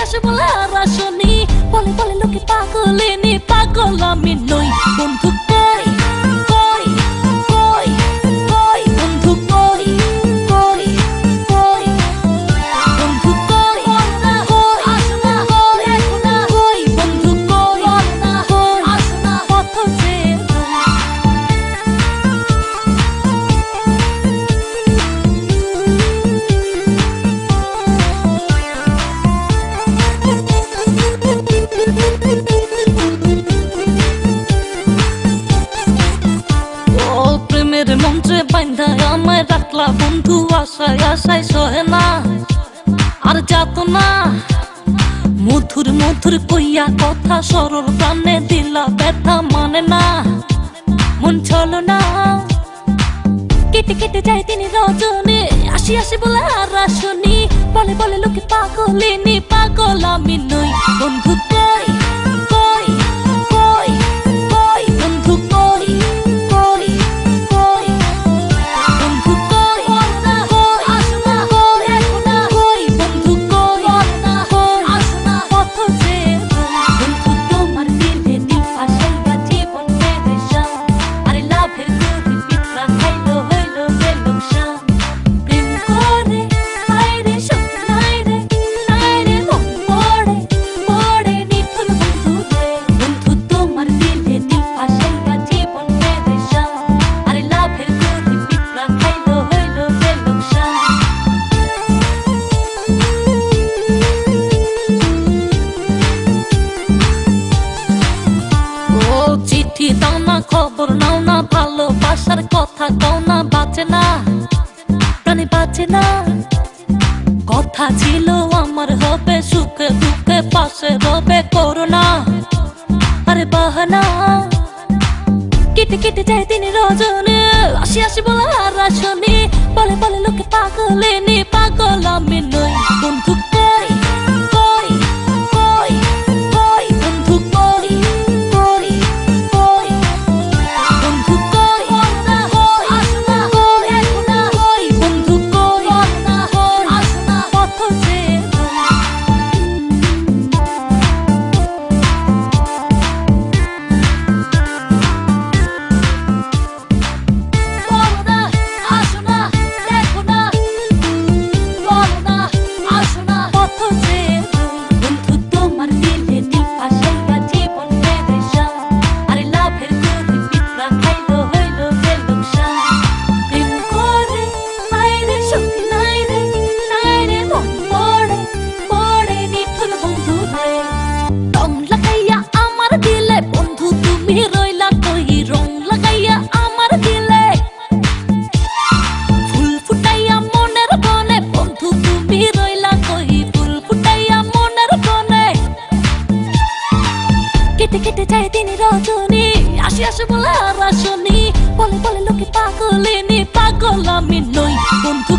আসে বলে আর আসনি, বলে বলে লোকে পাগলিনী, পাগল আমি নই। বন্ধু কই কই কই কই, বন্ধু কই কই কই, বন্ধু কই কই আসো না, দেখো না কই, বন্ধু কই কই আসো না, পথ চেয়ে মন্ত্রে বান্ধায় আমায় রাখলা বন্ধু, আশায় আশায় সহে না আর যাত না। মধুর মধুর কইয়া কথা সরল প্রাণে দিলা ব্যথা মানে না, মন চলো না। কেটে কেটে যায় তিনি রজনী, আসি আসি বলে আর আসনি, বলে বলে লোকে পাগলিনী, পাগল আমি নই। বন্ধু কই কই কই কই, বন্ধু কই কই কই, বন্ধু কই কই আসো না, দেখো না কই, বন্ধু কই কই আসো না, পথ চেয়ে বন্ধু তোমার দিলে দিল ফাঁসাইয়া জীবন পেরেশান, আরে লাভের গরু পিঁপড়া খাইলো হইলো যে লোকসান। প্রেম করে হায়রে সুখ নাই রে, নাই রে মন পড়ে পড়ে নিঠুর বন্ধু রে। বন্ধু তোমার দিলে দিল ফাঁসাইয়া জীবন পেরেশান, আরে লাভের গরু পিঁপড়া খাইলো হইলো যে লোকসান। ও চিঠি দাও না, খবর নাও না, ভালোবাসার কথা কও না, বাঁচে না প্রাণে বাঁচে না। কথা ছিল আমার হবে সুখে দুঃখে পাশে রবে, করোনা আরে বাহানা। কেটে কেটে যায় তিনি রজনী, আসি আসি বলে আর আসনি, বলে বলে লোকে পাগলিনী, পাগল আমি নই। বন্ধু কই কই কই কই, বন্ধু কই কই কই, বন্ধু কই কই আসো না, দেখো না কই, বন্ধু কই কই আসো না, পথ চেয়ে বলো না আসো না, দেখো না বলো না আসো না, পথ চেয়ে বন্ধু তোমার দিলে দিল ফাঁসাইয়া জীবন পেরেশান, আরে লাভের গরু পিঁপড়া খাইলো হইলো যে লোকসান। প্রেম করে হায়রে সুখ নাই রে, নাই রে মন পড়ে পড়ে নিঠুর বন্ধু রে। রং লাগাইয়া আমার দিলে বন্ধু তুমি রইলা কই, রং লাগাইয়া আমার দিলে ফুল ফুটাইয়া মনের বনে, বন্ধু তুমি রইলা কই, ফুল ফুটাইয়া মনের বনে। কেটে কেটে যায় তিনি রজনী, আসি আসি বলে আর আসনি, বলে বলে লোকে পাগলিনী, পাগল আমি নই। বন্ধু